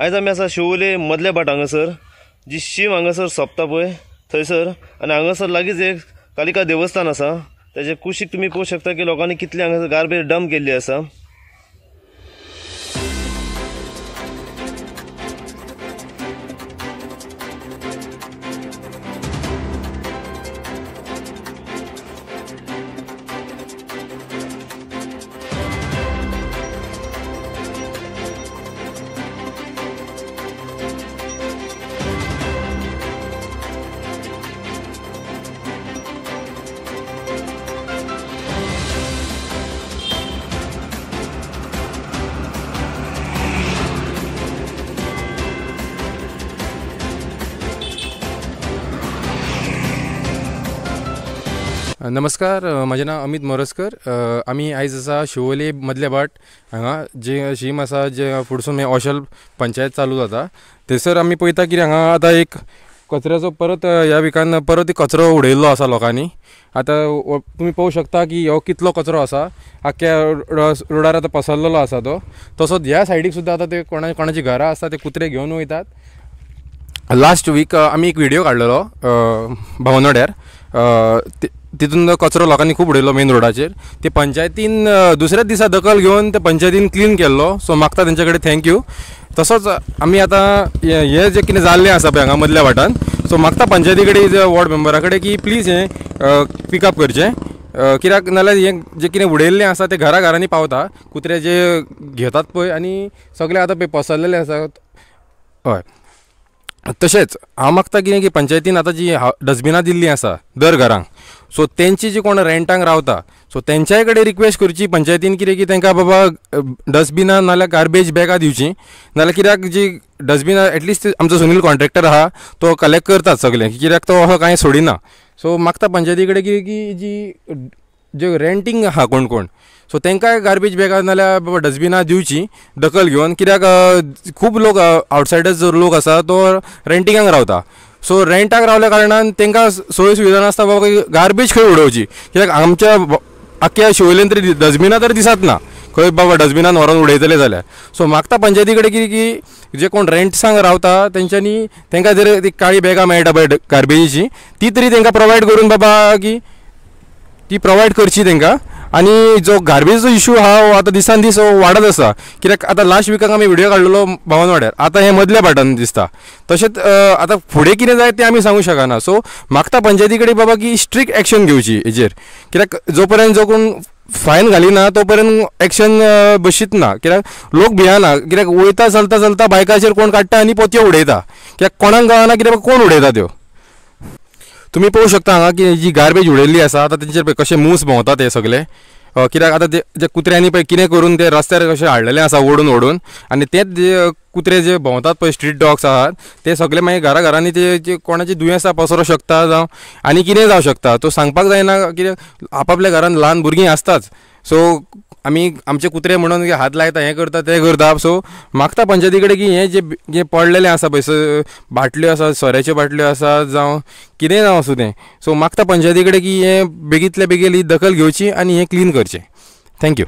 आयज आमी आसा शिवोले मदल्या भाट हांगासर जी शीम हांगासर सोंपता पळय थंयसर आनी हांगासर लागींच एक कालिका देवस्थान आसा। त्याचे कुशीक तुम्ही पळोवंक शकता की लोकांनी कितली हांगासर गार्बेज डंप केल्ली आसा। नमस्कार, माझे नाव अमित मोरजकर। आम्ही आयज आसा शिवोले मदल्या भाट हांगा जे शीम आसा जे फुडसून औशल पंचायत चालू जाता थंयसर आमी पळयता की हांगा आतां एक कचऱ्याचो परत ह्या विकान परत कचरो उडयल्लो आसा लोकांनी। आतां तुमी पळोवंक शकता की हो कितलो कचरो आसा, आख्ख्या रोडार आतां पसरलेलो आसा तो। तसोच ह्या सायडीक सुद्दां आतां ते कोणाची घरां आसा ते कुत्रे घेवन वयतात। लास्ट वीक आमी एक व्हिडिओ काडलेलो भावनोड्यार, तितून कचरो लोकांनी खूब उडयलो मेन रोडाचेर। ते पंचायतीन दुसऱ्याच दिसा दखल घेवन ते पंचायतीन क्लीन केल्लो, सो मागता तेंच्या कडेन थँक्यू। तसोच आमी आतां हे जे कितें जाल्लें आसा पळय हांगा मदल्या वाटान, सो मागता पंचायती कडेन वॉर्ड मेंबरा कडेन की प्लीज हें पिकअप करचें, कित्याक नाल्यार हें जे कितें उडयल्लें आसा तें घरांनी पावता, कुत्रे जे घेतात पळय आनी सगळे आतां पळय पसरलेले आसात। हय, तशेंच हांव मागता कितें की पंचायतीन आतां जी डस्टबिनां दिल्लीं आसा दर घरांक, सो तेंची जी कोण रेंटांक रावता सो तेंच्याय कडेन रिक्वेस्ट करची पंचायतीन कितें की तांकां बाबा डस्टबिनां नाल्यार गार्बेज बॅगां दिवची, नाल्यार कित्याक जी डस्टबिनां एटलिस्ट आमचो सुनील कॉन्ट्रॅक्टर आहा तो कलेक्ट करतात सगळें, कित्याक तो असो कांय सोडिना। सो मागता पंचायती कडेन कितें की जी रेंटींग आहा कोण सो तांकांय गार्बेज बॅगां नाल्यार बाबा डस्टबिनां दिवची दखल घेवन, कित्याक खूब लोक आवटसायडर्स जो लोक आसा तो रेंटिंगाक रावता। सो रेंटाक रावल्या कारणान तांकां सोय सुविधा नासता बाबा गार्बेज खंय उडोवची, कित्याक आमच्या आख्ख्या शिवोलेन तरी डस्टबिनां तर दिसत ना खंय बाबा डस्टबिनान व्हरोन उडयतले जाल्यार। सो मागता पंचायती कडेन कितें की जे कोण रेंट्सांक रावता तेंच्यांनी तांकां जर ती काळी बॅगां मेळटा पळय गार्बेजीची ती तरी तांकां प्रोवायड करून बाबा की ती प्रोवायड करची तांकां। आनी जो गार्बेजचो इशू आहा हो आतां दिसान दीस वाडत आसा, कित्याक आतां लास्ट विकाक आमी व्हिडिओ काडलेलो भावनवाड्यार, आतां हें मदल्या भाटान दिसता। तशेंच आतां फुडें कितें जाय तें आमी सांगूं शकना। सो मागता पंचायती कडेन बाबा की स्ट्रिक्ट एक्शन घेवची हेजेर, कित्याक जो पर्यंत जो कोण फायन घालिना तो पर्यंत एक्शन बशीत ना, कित्याक लोक भियाना, कित्याक वयता चलता बायकाचेर कोण काडटा आनी पोतयो उडयता, कित्याक कोणाक कळना कित्याक कोण उडयता त्यो। तुम्ही पळोवंक शकता हांगा की जी गार्बेज उडयल्ली आसा आतां तेंचेर पळय कशे मूस भोंवतात ते सगळे, कित्याक आतां जे कुत्र्यांनी पळय कितें करून ते रस्त्यार कशें हाडलेलें आसा ओडून आनी तेच जे कुत्रे जे भोंवतात पळय स्ट्रीट डॉग्स आहात ते सगळे मागीर घरांनी ते कोणाची दुयेंसां पसरोंक शकता जावं आनी कितें जावं शकता, तो सांगपाक जायना, कित्याक आपापल्या घरान ल्हान भुरगीं आसताच। सो आमी आमचे कुत्रे म्हणून हात लायता हें करता तें करता। सो मागता पंचायती कडेन की हें जे पडलेलें आसा पळय बाटल्यो आसा, सोऱ्याच्यो बाटल्यो आसा जावं कितेंय जावं आसूं तें, सो मागता पंचायती कडेन की हें बेगींतल्या बेगीन दखल घेवची आनी हें क्लीन करचें। थँक्यू।